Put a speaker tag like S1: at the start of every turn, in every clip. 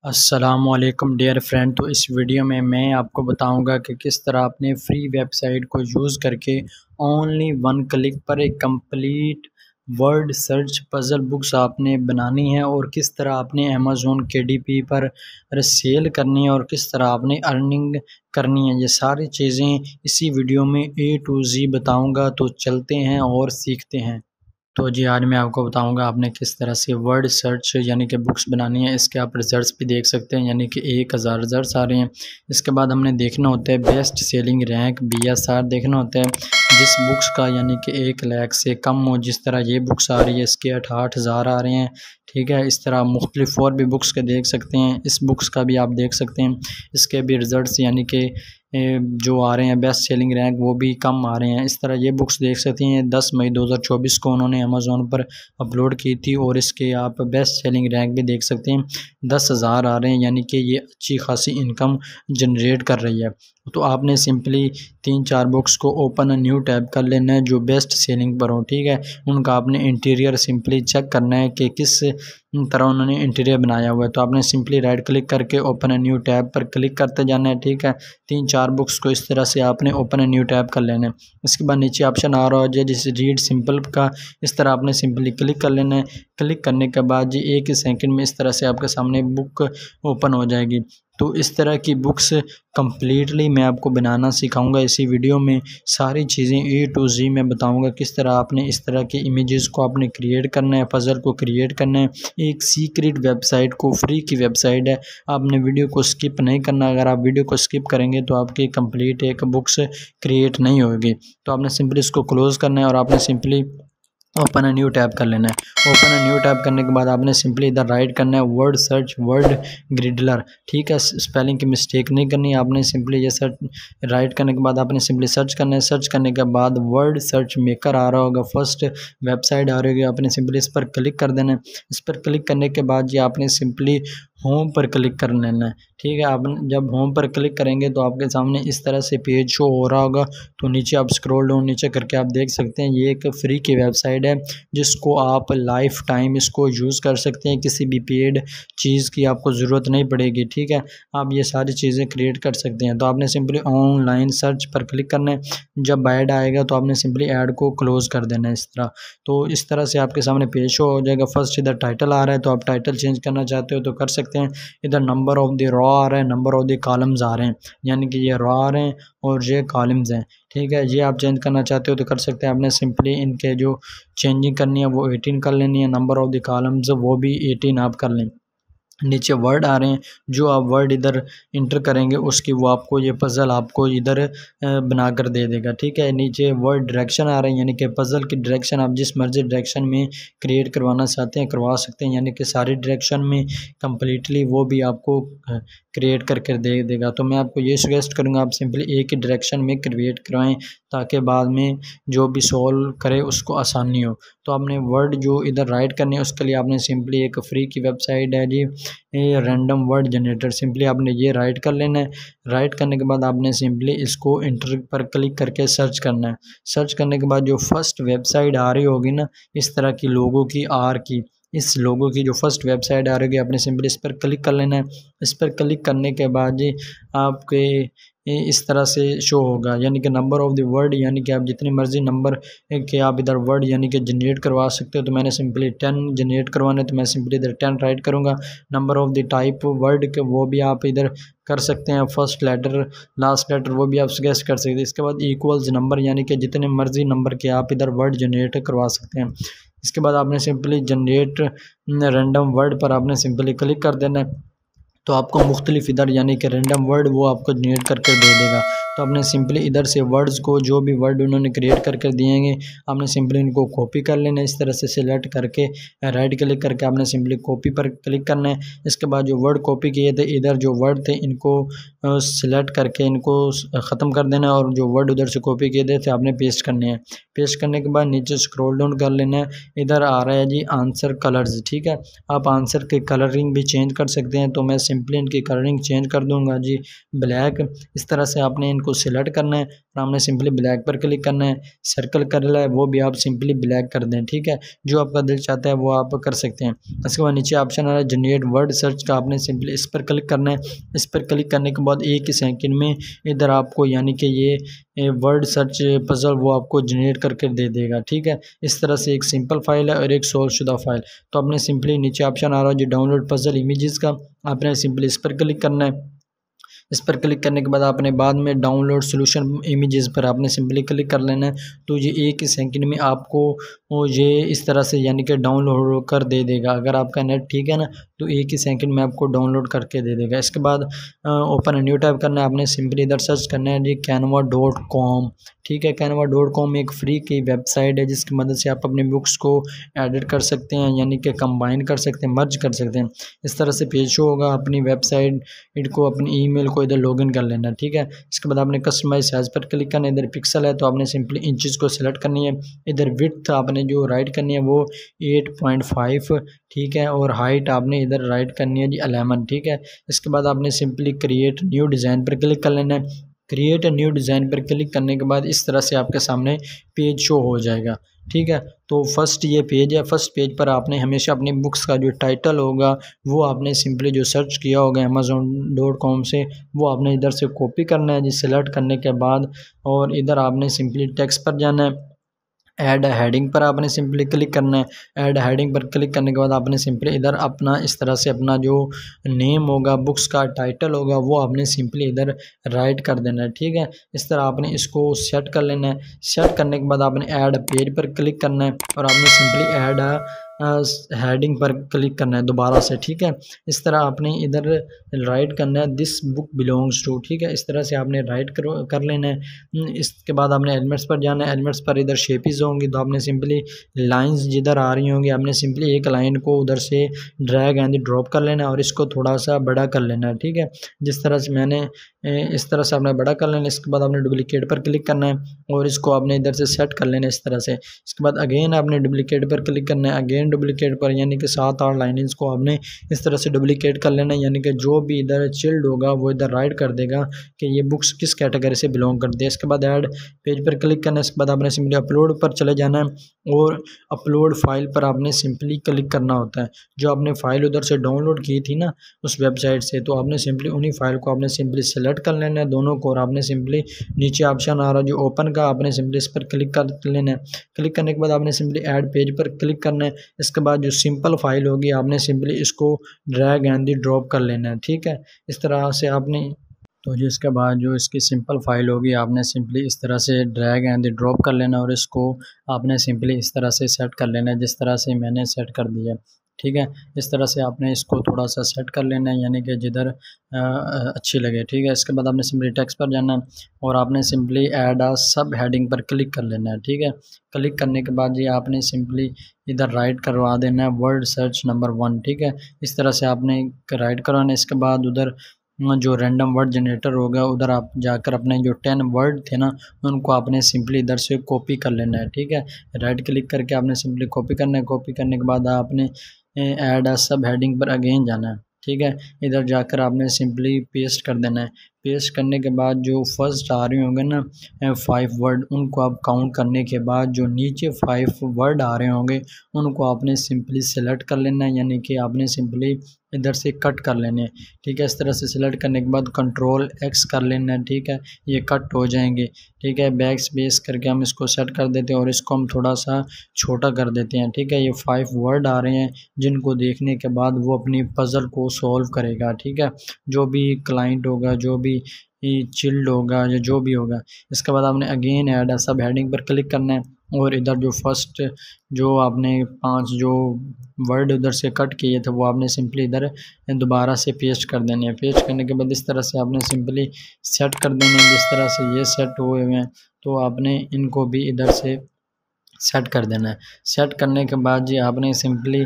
S1: अस्सलामुअलैकुम dear friend. तो इस वीडियो में मैं आपको बताऊंगा कि किस तरह अपने फ्री वेबसाइट को यूज़ करके ओनली वन क्लिक पर एक complete word search puzzle books आपने बनानी है और किस तरह आपने अमेज़ॉन KDP पर सेल करनी है और किस तरह आपने अर्निंग करनी है। ये सारी चीज़ें इसी वीडियो में A to Z बताऊँगा। तो चलते हैं और सीखते हैं। तो जी आज मैं आपको बताऊंगा आपने किस तरह से वर्ड सर्च यानी कि बुक्स बनानी है। इसके आप रिज़ल्ट्स भी देख सकते हैं, यानी कि 1000 रिज़ल्ट्स आ रहे हैं। इसके बाद हमने देखना होता है बेस्ट सेलिंग रैंक BSR देखना होता है, जिस बुक्स का यानी कि 1 लाख से कम हो। जिस तरह ये बुक्स आ रही है इसके 68,000 आ रहे हैं, ठीक है। इस तरह मुख्तलिफ और भी बुक्स के देख सकते हैं, इस बुक्स का भी आप देख सकते हैं। इसके भी रिज़ल्ट्स यानी कि जो आ रहे हैं बेस्ट सेलिंग रैंक वो भी कम आ रहे हैं। इस तरह ये बुक्स देख सकती हैं 10 मई 2024 को उन्होंने अमेज़ॉन पर अपलोड की थी और इसके आप बेस्ट सेलिंग रैंक भी देख सकते हैं 10,000 आ रहे हैं, यानी कि ये अच्छी खासी इनकम जनरेट कर रही है। तो आपने सिंपली 3-4 बुक्स को ओपन न्यू टैब कर लेना है जो बेस्ट सेलिंग पर हो, ठीक है। उनका आपने इंटीरियर सिंपली चेक करना है कि किस तरह उन्होंने इंटीरियर बनाया हुआ है। तो आपने सिंपली राइट क्लिक करके ओपन न्यू टैब पर क्लिक करते जाना है, ठीक है। 3-4 बुक्स को इस तरह से आपने ओपन न्यू टैब कर लेना है। इसके बाद नीचे ऑप्शन आ रहा है जैसे रीड सिंपल का, इस तरह आपने सिंपली क्लिक कर लेना है। क्लिक करने के बाद जी 1 सेकंड में इस तरह से आपके सामने बुक ओपन हो जाएगी। तो इस तरह की बुक्स कम्प्लीटली मैं आपको बनाना सिखाऊंगा इसी वीडियो में। सारी चीज़ें A to Z मैं बताऊंगा किस तरह आपने इस तरह के इमेजेस को आपने क्रिएट करना है, पज़ल को क्रिएट करना है। एक सीक्रेट वेबसाइट को, फ्री की वेबसाइट है, आपने वीडियो को स्किप नहीं करना। अगर आप वीडियो को स्किप करेंगे तो आपकी कंप्लीट एक बुक्स क्रिएट नहीं होगी। तो आपने सिंपली इसको क्लोज़ करना है और आपने सिंपली ओपन न्यू टैब कर लेना है। ओपन न्यू टैब करने के बाद आपने सिंपली इधर राइट करना है वर्ड सर्च वर्ड ग्रिडलर, ठीक है। स्पेलिंग की मिस्टेक नहीं करनी है। आपने सिंपली ये सर्च राइट करने के बाद आपने सिंपली सर्च करना है। सर्च करने के बाद वर्ड सर्च मेकर आ रहा होगा, फर्स्ट वेबसाइट आ रही होगी, आपने सिंपली इस पर क्लिक कर देना है। इस पर क्लिक करने के बाद ये आपने सिंपली होम पर क्लिक कर लेना है, ठीक है। आप जब होम पर क्लिक करेंगे तो आपके सामने इस तरह से पेज शो हो रहा होगा। तो नीचे आप स्क्रॉल डाउन नीचे करके आप देख सकते हैं ये एक फ्री की वेबसाइट है जिसको आप लाइफ टाइम इसको यूज़ कर सकते हैं। किसी भी पेड चीज़ की आपको ज़रूरत नहीं पड़ेगी, ठीक है। आप ये सारी चीज़ें क्रिएट कर सकते हैं। तो आपने सिंपली ऑनलाइन सर्च पर क्लिक करना है। जब ऐड आएगा तो आपने सिंपली ऐड को क्लोज़ कर देना है इस तरह। तो इस तरह से आपके सामने पेज शो हो जाएगा। फर्स्ट इधर टाइटल आ रहा है, तो आप टाइटल चेंज करना चाहते हो तो कर सकते हैं। इधर नंबर ऑफ द रॉ आ रहा है, नंबर ऑफ द कॉलम्स आ रहे हैं, यानी कि ये रॉ आ रहे हैं और ये कॉलम्स हैं, ठीक है। ये आप चेंज करना चाहते हो तो कर सकते हैं। आपने सिंपली इनके जो चेंजिंग करनी है वो 18 कर लेनी है। नंबर ऑफ द कॉलम्स वो भी 18 आप कर लें। नीचे वर्ड आ रहे हैं, जो आप वर्ड इधर इंटर करेंगे उसकी वो आपको ये पज़ल आपको इधर बना कर दे देगा, ठीक है। नीचे वर्ड डायरेक्शन आ रहे हैं, यानी कि पज़ल की डायरेक्शन आप जिस मर्जी डायरेक्शन में क्रिएट करवाना चाहते हैं करवा सकते हैं, यानी कि सारी डायरेक्शन में कम्प्लीटली वो भी आपको क्रिएट करके दे देगा। तो मैं आपको ये सजेस्ट करूँगा आप सिंपली एक ही डायरेक्शन में क्रिएट करवाएं ताकि बाद में जो भी सॉल्व करे उसको आसानी हो। तो आपने वर्ड जो इधर राइट करनी है उसके लिए आपने सिंपली एक फ्री की वेबसाइट है जी रैंडम वर्ड जनरेटर, सिंपली आपने ये राइट कर लेना है। राइट करने के बाद आपने सिंपली इसको इंटर पर क्लिक करके सर्च करना है। सर्च करने के बाद जो फर्स्ट वेबसाइट आ रही होगी ना इस तरह की लोगों की इस लोगों की जो फर्स्ट वेबसाइट आ रही है आपने सिंपली इस पर क्लिक कर लेना है। इस पर क्लिक करने के बाद जी आपके इस तरह से शो होगा, यानी कि नंबर ऑफ द वर्ड, यानी कि आप जितनी मर्जी नंबर के आप इधर वर्ड यानी कि जनरेट करवा सकते हो। तो मैंने सिंपली 10 जनरेट करवाने, तो मैं सिंपली इधर 10 राइट करूँगा। Number of the type word के वो भी आप इधर कर सकते हैं, फर्स्ट लेटर लास्ट लेटर वो भी आप सजेस्ट कर सकते हैं। इसके बाद इक्वल्स नंबर, यानी कि जितने मर्जी नंबर के आप इधर वर्ड जनरेट करवा सकते हैं। इसके बाद आपने सिंपली जनरेट रैंडम वर्ड पर आपने सिंपली क्लिक कर देना है। तो आपको मुख्तलिफ इधर यानी कि रैंडम वर्ड वो आपको जनरेट करके दे देगा। तो आपने सिंपली इधर से वर्ड्स को जो भी वर्ड उन्होंने क्रिएट करके दिएंगे आपने सिंपली इनको कॉपी कर लेना है। इस तरह से सिलेक्ट करके राइट क्लिक करके आपने सिंपली कॉपी पर क्लिक करना है। इसके बाद जो वर्ड कॉपी किए थे इधर जो वर्ड थे इनको सिलेक्ट करके इनको ख़त्म कर देना है और जो वर्ड उधर से कॉपी किए थे आपने पेस्ट करने हैं। पेस्ट करने के बाद नीचे स्क्रॉल डाउन कर लेना है। इधर आ रहा है जी आंसर कलर्स, ठीक है। आप आंसर के कलरिंग भी चेंज कर सकते हैं। तो मैं सिंपली इनकी कलरिंग चेंज कर दूंगा जी ब्लैक। इस तरह से आपने इनको को सिलेक्ट करना है और हमने सिंपली ब्लैक पर क्लिक करना है। सर्कल कर लिया है वो भी आप सिंपली ब्लैक कर दें, ठीक है। जो आपका दिल चाहता है वो आप कर सकते हैं। इसके बाद नीचे ऑप्शन आ रहा है जनरेट वर्ड सर्च का, आपने सिंपली इस पर क्लिक करना है। इस पर क्लिक करने के बाद 1 सेकंड में इधर आपको यानी कि ये वर्ड सर्च पजल वो आपको जनरेट करके दे देगा, ठीक है। इस तरह से एक सिंपल फाइल है और एक सॉल्व शुदा फाइल। तो आपने सिंपली नीचे ऑप्शन आ रहा है जो डाउनलोड पजल इमेजेस का, आपने सिंपली इस पर क्लिक करना है। इस पर क्लिक करने के बाद आपने बाद में डाउनलोड सॉल्यूशन इमेजेस पर आपने सिंपली क्लिक कर लेना है। तो ये 1 सेकंड में आपको ये इस तरह से यानी कि डाउनलोड कर दे देगा। अगर आपका नेट ठीक है ना तो 1 ही सेकंड में आपको डाउनलोड करके दे देगा। इसके बाद ओपन न्यू टाइप करना है, आपने सिंपली इधर सर्च करना है जी canva.com, ठीक है। canva.com एक फ्री की वेबसाइट है जिसकी मदद से आप अपने बुक्स को एडिट कर सकते हैं, यानी कि कंबाइन कर सकते हैं, मर्ज कर सकते हैं। इस तरह से पेज शो होगा। अपनी वेबसाइट को अपनी ईमेल को इधर लॉगिन कर लेना, ठीक है। इसके बाद आपने कस्टमाइज साइज पर क्लिक करना है। इधर पिक्सल है तो आपने सिंपली इंचेस को सिलेक्ट करनी है। इधर विड्थ आपने जो राइट करनी है वो 8.5, ठीक है। और हाइट आपने इधर राइट करनी है जी 11, ठीक है। इसके बाद आपने सिंपली क्रिएट न्यू डिज़ाइन पर क्लिक कर लेना है। क्रिएट न्यू डिज़ाइन पर क्लिक करने के बाद इस तरह से आपके सामने पेज शो हो जाएगा, ठीक है। तो फर्स्ट ये पेज है। फर्स्ट पेज पर आपने हमेशा अपनी बुक्स का जो टाइटल होगा वो आपने सिंपली जो सर्च किया होगा amazon.com से वो आपने इधर से कॉपी करना है जी। सिलेक्ट करने के बाद और इधर आपने सिंपली टेक्स्ट पर जाना है। ऐड हेडिंग पर आपने सिंपली क्लिक करना है। ऐड हेडिंग पर क्लिक करने के बाद आपने सिंपली इधर अपना इस तरह से अपना जो नेम होगा, बुक्स का टाइटल होगा वो आपने सिंपली इधर राइट कर देना है, ठीक है। इस तरह आपने इसको सेट कर लेना है। सेट करने के बाद आपने ऐड पेज पर क्लिक करना है और आपने सिंपली ऐड हेडिंग पर क्लिक करना है दोबारा से, ठीक है। इस तरह आपने इधर राइट करना है दिस बुक बिलोंग्स टू, ठीक है। इस तरह से आपने राइट कर लेना है। इसके बाद आपने एलिमेंट्स पर जाना है। एलिमेंट्स पर इधर शेपीज होंगी तो आपने सिंपली लाइंस जिधर आ रही होंगी आपने सिंपली एक लाइन को उधर से ड्रैग एंड ड्रॉप कर लेना है और इसको थोड़ा सा बड़ा कर लेना है, ठीक है। जिस तरह से मैंने इस तरह से आपने बड़ा कर लेना। इसके बाद आपने डुप्लीकेट पर क्लिक करना है और इसको आपने इधर से सेट कर लेना है इस तरह से। इसके बाद अगेन आपने डुप्लीकेट पर क्लिक करना है। अगेन डुप्लीकेट पर यानी कि 7-8 लाइन्स को आपने इस तरह से डुप्लीकेट कर लेना है, यानी कि जो भी इधर चिल्ड होगा वो इधर राइट कर देगा कि ये बुक्स किस कैटेगरी से बिलोंग करती है। इसके बाद ऐड पेज पर क्लिक करना है। इसके बाद आपने सिंपली अपलोड पर चले जाना है और अपलोड फाइल पर आपने सिंपली क्लिक करना होता है। जो आपने फ़ाइल उधर से डाउनलोड की थी ना उस वेबसाइट से, तो आपने सिंपली उन्हीं फाइल को आपने सिंपली सेलेक्ट कर लेना है दोनों को और आपने सिंपली नीचे ऑप्शन आ रहा है जो ओपन का, आपने सिंपली इस पर क्लिक कर लेना है। क्लिक करने के बाद आपने सिंपली ऐड पेज पर क्लिक करना है। इसके बाद जो सिंपल फाइल होगी आपने सिंपली इसको ड्रैग एंड ड्रॉप कर लेना है, ठीक है। इस तरह से आपने तो जी इसके बाद जो इसकी सिंपल फाइल होगी आपने सिंपली इस तरह से ड्रैग एंड ड्रॉप कर लेना और इसको आपने सिंपली इस तरह से सेट कर लेना है जिस तरह से मैंने सेट कर दिया, ठीक है। इस तरह से आपने इसको थोड़ा सा सेट कर लेना है यानी कि जिधर अच्छी लगे, ठीक है। इसके बाद आपने सिंपली टेक्स्ट पर जाना है और आपने सिंपली ऐड आ सब हेडिंग पर क्लिक कर लेना है, ठीक है। क्लिक करने के बाद ये आपने सिंपली इधर राइट करवा देना है वर्ड सर्च नंबर 1, ठीक है। इस तरह से आपने राइट करवाना है। इसके बाद उधर जो रैंडम वर्ड जनरेटर होगा उधर आप जाकर अपने जो 10 वर्ड थे ना उनको आपने सिंपली इधर से कॉपी कर लेना है, ठीक है। राइट क्लिक करके आपने सिंपली कॉपी करना है। कॉपी करने के बाद आपने ऐड सब हेडिंग पर अगेन जाना है, ठीक है। इधर जाकर आपने सिंपली पेस्ट कर देना है। पेस्ट करने के बाद जो फर्स्ट आ रहे होंगे ना 5 वर्ड उनको आप काउंट करने के बाद जो नीचे 5 वर्ड आ रहे होंगे उनको आपने सिंपली सेलेक्ट कर लेना है, यानी कि आपने सिंपली इधर से कट कर लेने हैं, ठीक है। इस तरह से सिलेक्ट करने के बाद कंट्रोल X कर लेना है, ठीक है। ये कट हो जाएंगे, ठीक है। बैक स्पेस करके हम इसको सेट कर देते हैं और इसको हम थोड़ा सा छोटा कर देते हैं, ठीक है। ये 5 वर्ड आ रहे हैं जिनको देखने के बाद वो अपनी पज़ल को सॉल्व करेगा, ठीक है। जो भी क्लाइंट होगा, जो भी चिल्ड होगा या जो भी होगा। इसके बाद आपने अगेन ऐड सब हेडिंग पर क्लिक करना है और इधर जो फर्स्ट जो आपने 5 जो वर्ड उधर से कट किए थे वो आपने सिंपली इधर दोबारा से पेस्ट कर देने हैं। पेस्ट करने के बाद इस तरह से आपने सिंपली सेट कर देने हैं। जिस तरह से ये सेट हुए हुए हैं तो आपने इनको भी इधर से सेट कर देना है। सेट करने के बाद जी आपने सिंपली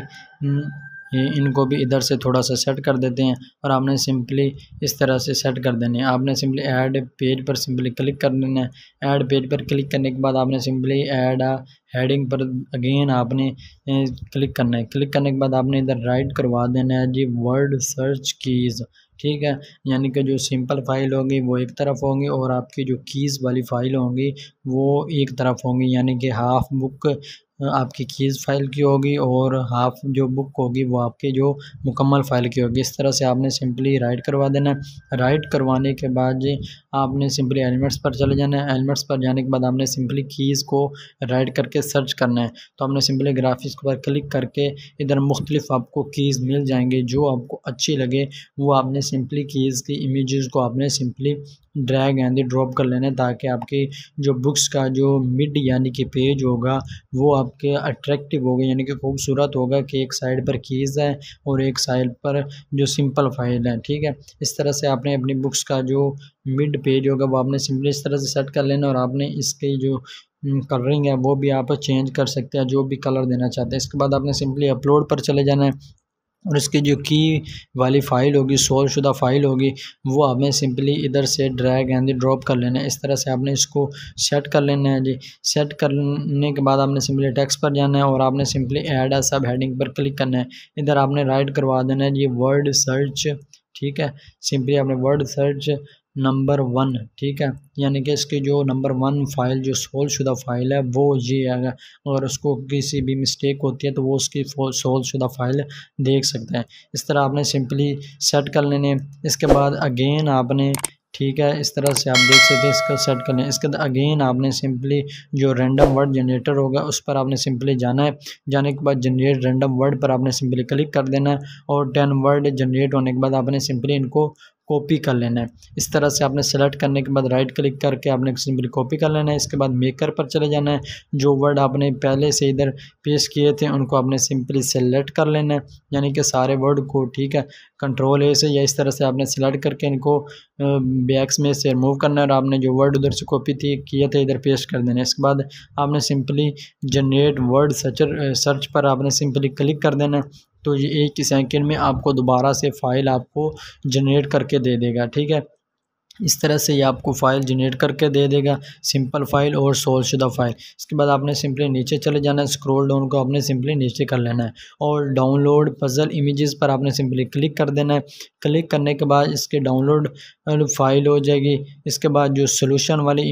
S1: इनको भी इधर से थोड़ा सा सेट कर देते हैं और आपने सिंपली इस तरह से सेट कर देने हैं। आपने सिंपली ऐड पेज पर सिंपली क्लिक कर देना है। ऐड पेज पर क्लिक करने के बाद आपने सिंपली ऐड हेडिंग पर अगेन आपने क्लिक करना है। क्लिक करने के बाद आपने इधर राइट करवा देना है जी वर्ड सर्च कीज़, ठीक है। यानी कि जो सिंपल फाइल होगी वो एक तरफ होंगी और आपकी जो कीज़ वाली फ़ाइल होंगी वो एक तरफ होंगी, यानी कि हाफ बुक आपकी कीज़ फाइल की होगी और हाफ जो बुक होगी वो आपके जो मुकम्मल फ़ाइल की होगी। इस तरह से आपने सिंपली राइट करवा देना है। राइट करवाने के बाद जी आपने सिंपली एलिमेंट्स पर चले जाना है। एलिमेंट्स पर जाने के बाद आपने सिंपली कीज़ को राइट करके सर्च करना है। तो आपने सिंपली ग्राफिक्स पर क्लिक करके इधर मुख्तलिफ आपको कीज़ मिल जाएंगे, जो आपको अच्छी लगे वो आपने सिंपली कीज़ की इमेजेस को आपने सिंपली ड्रैग एंड ड्रॉप कर लेना है, ताकि आपकी जो बुक्स का जो मिड यानी कि पेज होगा वो आपके अट्रैक्टिव होगा, यानी कि खूबसूरत होगा कि एक साइड पर कीज़ है और एक साइड पर जो सिंपल फाइल है, ठीक है। इस तरह से आपने अपनी बुक्स का जो मिड पेज होगा वो आपने सिंपली इस तरह से सेट कर लेना और आपने इसकी जो कलरिंग है वो भी आप चेंज कर सकते हैं, जो भी कलर देना चाहते हैं। इसके बाद आपने सिंपली अपलोड पर चले जाना है और इसकी जो की वाली फ़ाइल होगी, सोल्व शुदा फ़ाइल होगी, वो आपने सिंपली इधर से ड्रैग एंड ड्रॉप कर लेना है। इस तरह से आपने इसको सेट कर लेना है जी। सेट करने के बाद आपने सिंपली टेक्स्ट पर जाना है और आपने सिंपली ऐड अ सब हेडिंग पर क्लिक करना है। इधर आपने राइट करवा देना है जी वर्ड सर्च, ठीक है। सिंपली आपने वर्ड सर्च नंबर 1, ठीक है, यानी कि इसकी जो नंबर 1 फ़ाइल जो सोल्व शुदा फ़ाइल है वो ये है। और उसको किसी भी मिस्टेक होती है तो वो उसकी सोल्व शुदा फ़ाइल देख सकते हैं। इस तरह आपने सिंपली सेट कर लेने। इसके बाद अगेन आपने, ठीक है, इस तरह से आप देख सकते हैं इसको सेट कर लें। इसके बाद अगेन आपने सिंपली जो रैंडम वर्ड जनरेटर होगा उस पर आपने सिंपली जाना है। जाने के बाद जनरेट रैंडम वर्ड पर आपने सिंपली क्लिक कर देना है और 10 वर्ड जनरेट होने के बाद आपने सिंपली इनको कॉपी कर लेना है। इस तरह से आपने सेलेक्ट करने के बाद राइट क्लिक करके आपने सिंपली कॉपी कर लेना है। इसके बाद मेकर पर चले जाना है। जो वर्ड आपने पहले से इधर पेस्ट किए थे उनको आपने सिंपली सेलेक्ट कर लेना है, यानी कि सारे वर्ड को, ठीक है। कंट्रोल ए से या इस तरह से आपने सेलेक्ट करके इनको बैक्स में से रिमूव करना है और आपने जो वर्ड उधर से कॉपी थी किए थे इधर पेस्ट कर देना है। इसके बाद आपने सिंपली जनरेट वर्ड सर्च पर आपने सिंपली क्लिक कर देना है। तो ये एक ही सेकंड में आपको दोबारा से फ़ाइल आपको जनरेट करके दे देगा, ठीक है। इस तरह से ये आपको फ़ाइल जनरेट करके दे देगा, सिंपल फ़ाइल और सोल्व शुदा फ़ाइल। इसके बाद आपने सिंपली नीचे चले जाना है, स्क्रॉल डाउन को आपने सिंपली नीचे कर लेना है और डाउनलोड पज़ल इमेजेस पर आपने सिंपली क्लिक कर देना है। क्लिक करने के बाद इसके डाउनलोड फ़ाइल हो जाएगी। इसके बाद जो सोल्यूशन वाली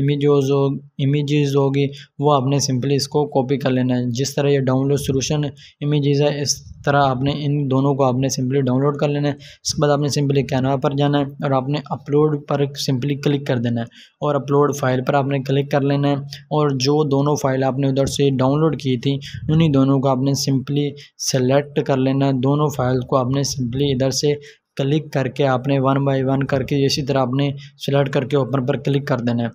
S1: इमेजेस होगी वो आपने सिंपली इसको कॉपी कर लेना है। जिस तरह ये डाउनलोड सोल्यूशन इमेजेस है इस तरह आपने इन दोनों को आपने सिंपली डाउनलोड कर लेना है। इसके बाद आपने सिंपली कैनवा पर जाना है और आपने अपलोड पर सिंपली क्लिक कर देना है और अपलोड फाइल पर आपने क्लिक कर लेना है और जो दोनों फाइल आपने उधर से डाउनलोड की थी उन्हीं दोनों को आपने सिंपली सेलेक्ट कर लेना है। दोनों फाइल को आपने सिंपली इधर से क्लिक करके आपने 1 बाय 1 करके इसी तरह आपने सेलेक्ट करके ओपन पर क्लिक कर देना है,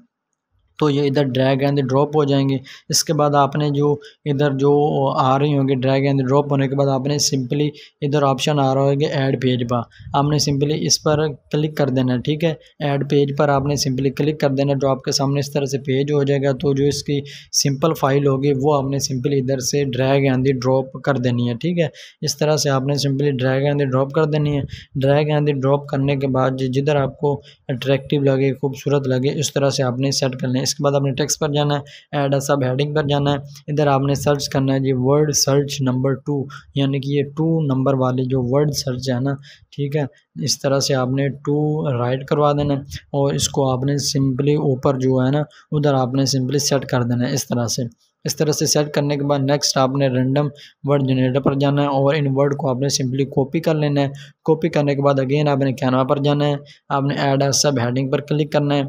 S1: तो ये इधर ड्रैग एंड ड्रॉप हो जाएंगे। इसके बाद आपने जो इधर जो आ रही होंगी ड्रैग एंड ड्रॉप होने के बाद आपने सिंपली इधर ऑप्शन आ रहा होगा ऐड पेज पर, आपने सिंपली इस पर क्लिक कर देना है, ठीक है। ऐड पेज पर आपने सिंपली क्लिक कर देना जो आपके सामने इस तरह से पेज हो जाएगा। तो जो इसकी सिंपल फाइल होगी वो आपने सिंपली इधर से ड्रैग एंड ड्रॉप कर देनी है, ठीक है। इस तरह से आपने सिंपली ड्रैग एंड ड्रॉप कर देनी है। ड्रैग एंड ड्रॉप करने के बाद जिधर आपको अट्रैक्टिव लगे, खूबसूरत लगे, इस तरह से आपने सेट करना है। इसके बाद आपने टेक्स्ट पर जाना है, ऐड सब हेडिंग पर जाना है। इधर आपने सर्च करना है जी वर्ड सर्च नंबर 2, यानी कि ये 2 नंबर वाले जो वर्ड सर्च है ना, ठीक है। इस तरह से आपने 2 राइट करवा देना है और इसको आपने सिंपली ऊपर जो है ना उधर आपने सिंपली सेट कर देना है। इस तरह से सेट करने के बाद नेक्स्ट आपने रैंडम वर्ड जनरेटर पर जाना है और इन वर्ड को आपने सिंपली कॉपी कर लेना है। कॉपी करने के बाद अगेन आपने कैनवा पर जाना है, आपने ऐड सब हेडिंग पर क्लिक करना है,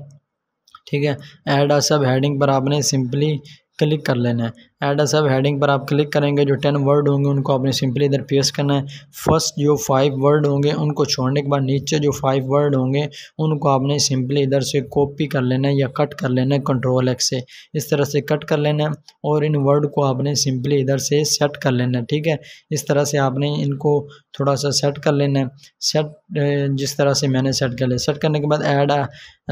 S1: ठीक है। ऐड सब हेडिंग पर आपने सिंपली क्लिक कर लेना है। ऐड सब हेडिंग पर आप क्लिक करेंगे, जो 10 वर्ड होंगे उनको आपने सिंपली इधर पेस्ट करना है। फर्स्ट जो 5 वर्ड होंगे उनको छोड़ने के बाद नीचे जो 5 वर्ड होंगे उनको आपने सिंपली इधर से कॉपी कर लेना है या कट कर लेना है कंट्रोल X से। इस तरह से कट कर लेना है और इन वर्ड को आपने सिंपली इधर से सेट कर लेना है, ठीक है। इस तरह से आपने इनको थोड़ा सा सेट कर लेना है। जिस तरह से मैंने सेट कर लिया। सेट करने के बाद ऐड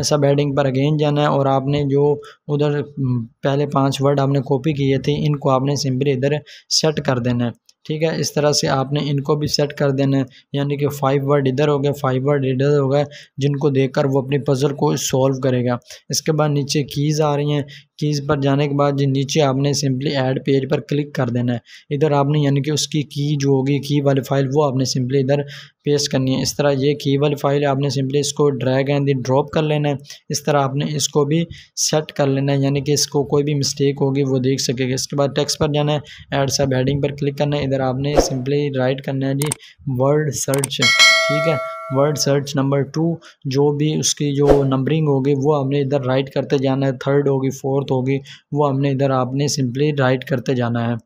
S1: सब हेडिंग पर अगेन जाना है और आपने जो उधर पहले 5 वर्ड आपने कॉपी किए थे इनको आपने सिंपली इधर सेट कर देना है। ठीक है। इस तरह से आपने इनको भी सेट कर देना है, यानी कि 5 वर्ड इधर हो गए, 5 वर्ड इधर हो गए, जिनको देखकर वो अपनी पज़ल को सॉल्व करेगा। इसके बाद नीचे कीज़ आ रही हैं, कीज़ पर जाने के बाद जी नीचे आपने सिंपली ऐड पेज पर क्लिक कर देना है। इधर आपने यानी कि उसकी की जो होगी, की वाली फ़ाइल, वो आपने सिंपली इधर पेस्ट करनी है। इस तरह ये की वाली फ़ाइल है, आपने सिंपली इसको ड्रैग एंड ड्रॉप कर लेना है। इस तरह आपने इसको भी सेट कर लेना है, यानी कि इसको कोई भी मिस्टेक होगी वो देख सकेगा। इसके बाद टेक्स्ट पर जाना है, ऐड सब हेडिंग पर क्लिक करना है। इधर आपने सिंपली राइट करना है जी वर्ड सर्च, ठीक है। वर्ड सर्च नंबर 2, जो भी उसकी जो नंबरिंग होगी वो आपने इधर राइट करते जाना है। 3rd होगी, 4th होगी, वो हमने इधर आपने सिंपली राइट करते जाना है।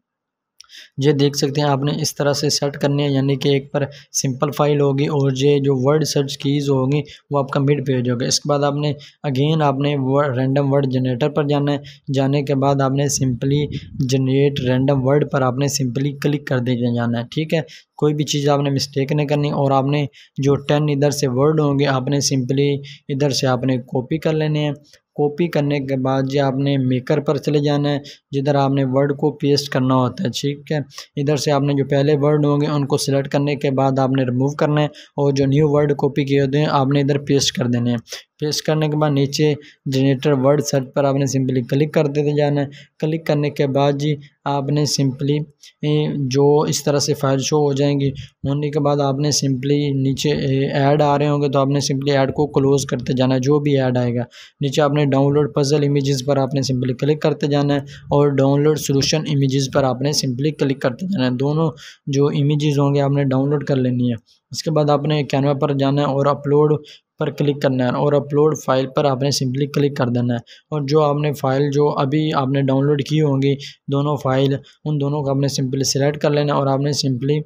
S1: ये देख सकते हैं आपने इस तरह से सेट करने हैं, यानी कि एक पर सिंपल फाइल होगी और ये जो वर्ड सर्च कीज़ होगी वो आपका मिड पेज होगा। इसके बाद आपने अगेन आपने रैंडम वर्ड जनरेटर पर जाना है। जाने के बाद आपने सिंपली जनरेट रैंडम वर्ड पर आपने सिंपली क्लिक कर दे जाना है, ठीक है। कोई भी चीज़ आपने मिस्टेक नहीं करनी, और आपने जो 10 इधर से वर्ड होंगे आपने सिंपली इधर से आपने कॉपी कर लेने हैं। कॉपी करने के बाद जो आपने मेकर पर चले जाना है, जिधर आपने वर्ड को पेस्ट करना होता है, ठीक है। इधर से आपने जो पहले वर्ड होंगे उनको सिलेक्ट करने के बाद आपने रिमूव करना है, और जो न्यू वर्ड कॉपी किए होते हैं आपने इधर पेस्ट कर देने हैं। पेस्ट करने के बाद नीचे जनरेटर वर्ड सर्च पर आपने सिंपली क्लिक कर देते जाना है। क्लिक करने के बाद जी आपने सिंपली जो इस तरह से फाइल शो हो जाएंगी, होने के बाद आपने सिंपली नीचे ऐड आ रहे होंगे तो आपने सिंपली ऐड को क्लोज़ करते जाना है। जो भी ऐड आएगा नीचे आपने डाउनलोड पजल इमेजेस पर आपने सिंपली क्लिक करते जाना है, और डाउनलोड सॉल्यूशन इमेजेस पर आपने सिंपली क्लिक करते जाना है। दोनों जो इमेजेस होंगे आपने डाउनलोड कर लेनी है। उसके बाद आपने कैनवा पर जाना है और अपलोड पर क्लिक करना है, और अपलोड फाइल पर आपने सिंपली क्लिक कर देना है। और जो आपने फ़ाइल जो अभी आपने डाउनलोड की होंगी दोनों फ़ाइल, उन दोनों को आपने सिंपली सिलेक्ट कर लेना है, और आपने सिंपली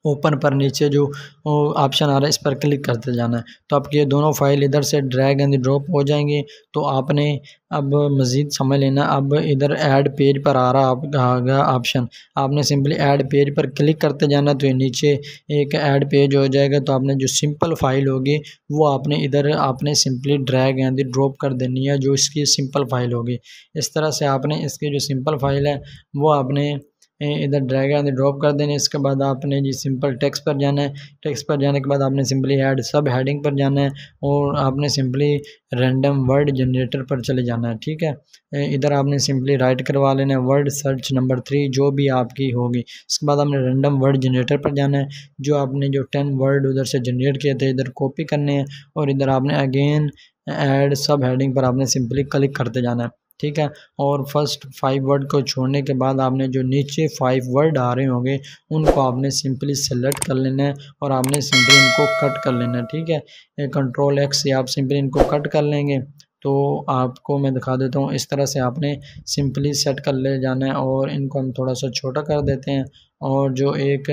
S1: ओपन पर नीचे जो ऑप्शन आ रहा है इस पर क्लिक करते जाना है। तो आपकी ये दोनों फाइल इधर से ड्रैग एंड ड्रॉप हो जाएंगी। तो आपने अब मज़ीद समझ लेना, अब इधर ऐड पेज पर आ गया ऑप्शन, आपने सिंपली ऐड पेज पर क्लिक करते जाना, तो ये नीचे एक ऐड पेज हो जाएगा। तो आपने जो सिंपल फाइल होगी वो आपने इधर आपने सिंपली ड्रैग एंड ड्रॉप कर देनी है, जो इसकी सिंपल फाइल होगी। इस तरह से आपने इसकी जो सिंपल फाइल है वो आपने इधर ड्रैग एंड ड्रॉप कर देने। इसके बाद आपने जी सिंपल टेक्स्ट पर जाना है। टेक्स्ट पर जाने के बाद आपने सिंपली ऐड सब हेडिंग पर जाना है, और आपने सिंपली रैंडम वर्ड जनरेटर पर चले जाना है, ठीक है। इधर आपने सिंपली राइट करवा लेना है वर्ड सर्च नंबर 3 जो भी आपकी होगी। इसके बाद आपने रैंडम वर्ड जनरेटर पर जाना है। जो आपने जो 10 वर्ड उधर से जनरेट किए थे इधर कॉपी करने हैं, और इधर आपने अगेन ऐड सब हेडिंग पर आपने सिंपली क्लिक करते जाना है, ठीक है। और फर्स्ट 5 वर्ड को छोड़ने के बाद आपने जो नीचे 5 वर्ड आ रहे होंगे उनको आपने सिंपली सेलेक्ट कर लेना है, और आपने सिंपली इनको कट कर लेना है, ठीक है। कंट्रोल X से आप सिंपली इनको कट कर लेंगे। तो आपको मैं दिखा देता हूँ, इस तरह से आपने सिंपली सेट कर ले जाना है, और इनको हम थोड़ा सा छोटा कर देते हैं, और जो एक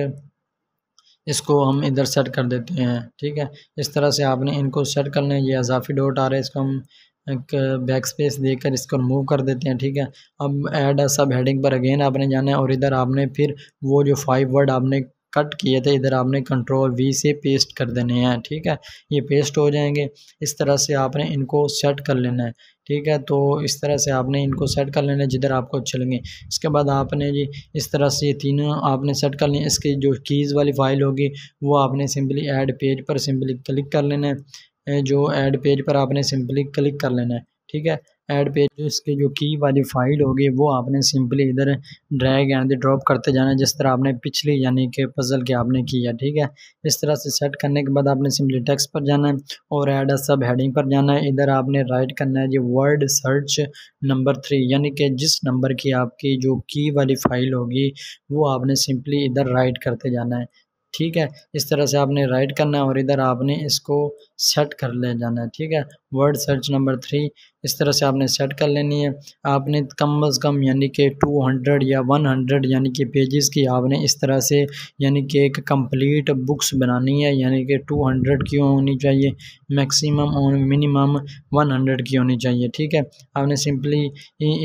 S1: इसको हम इधर सेट कर देते हैं, ठीक है। इस तरह से आपने इनको सेट करना है। ये इजाफी डॉट आ रहा है, इसको हम एक बैक स्पेस देकर इसको रिमूव कर देते हैं, ठीक है। अब ऐड सब हेडिंग पर अगेन आपने जाना है, और इधर आपने फिर वो जो 5 वर्ड आपने कट किए थे इधर आपने कंट्रोल V से पेस्ट कर देने हैं, ठीक है। ये पेस्ट हो जाएंगे। इस तरह से आपने इनको सेट कर लेना है, ठीक है। तो इस तरह से आपने इनको सेट कर लेना है जिधर आपको अच्छे लगे। इसके बाद आपने जी इस तरह से ये तीनों आपने सेट कर लिए। इसकी जो कीज़ वाली फ़ाइल होगी वो आपने सिंपली ऐड पेज पर सिंपली क्लिक कर लेना है। जो ऐड पेज पर आपने सिंपली क्लिक कर लेना है, ठीक है। ऐड पेज जो इसकी जो की वाली फ़ाइल होगी वो आपने सिंपली इधर ड्रैग एंड ड्रॉप करते जाना है, जिस तरह आपने पिछली यानी कि पज़ल की आपने किया, ठीक है। इस तरह से सेट करने के बाद आपने सिंपली टेक्स्ट पर जाना है, और ऐड सब हेडिंग पर जाना है। इधर आपने राइट करना है जी वर्ड सर्च नंबर 3, यानी कि जिस नंबर की आपकी जो की वाली फ़ाइल होगी वो आपने सिंपली इधर राइट करते जाना है, ठीक है। इस तरह से आपने राइट करना है, और इधर आपने इसको सेट कर ले जाना है, ठीक है। वर्ड सर्च नंबर 3 इस तरह से आपने सेट कर लेनी है। आपने कम अज़ कम यानी कि 200 या 100 यानी कि पेजेस की आपने इस तरह से यानी कि एक कंप्लीट बुक्स बनानी है, यानी कि 200 की होनी चाहिए मैक्सिमम, और मिनिमम 100 की होनी चाहिए, ठीक है। आपने सिंपली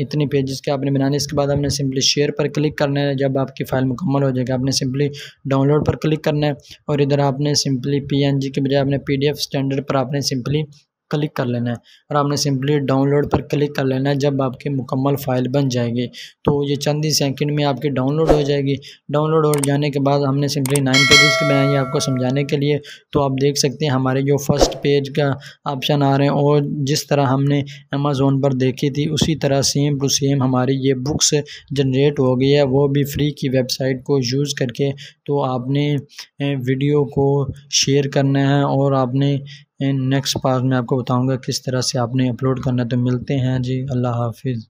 S1: इतनी पेजेस की आपने बनानी है। इसके बाद आपने सिंपली शेयर पर क्लिक करना है। जब आपकी फ़ाइल मुकम्मल हो जाएगी आपने सिंपली डाउनलोड पर क्लिक करना है, और इधर आपने सिंपली PNG के बजाय आपने PDF स्टैंडर्ड पर आपने सिंपली क्लिक कर लेना है और आपने सिंपली डाउनलोड पर क्लिक कर लेना है। जब आपकी मुकम्मल फ़ाइल बन जाएगी तो ये चंद ही सेकंड में आपकी डाउनलोड हो जाएगी। डाउनलोड हो जाने के बाद हमने सिंपली 9 पेजेस की बनाई है आपको समझाने के लिए। तो आप देख सकते हैं हमारे जो फर्स्ट पेज का ऑप्शन आ रहे हैं और जिस तरह हमने अमेज़ोन पर देखी थी उसी तरह सेम टू सेम हमारी ये बुक्स जनरेट हो गई है, वो भी फ्री की वेबसाइट को यूज़ करके। तो आपने वीडियो को शेयर करना है और आपने नेक्स्ट पार्ट में आपको बताऊंगा किस तरह से आपने अपलोड करना है। तो मिलते हैं जी, अल्लाह हाफिज़।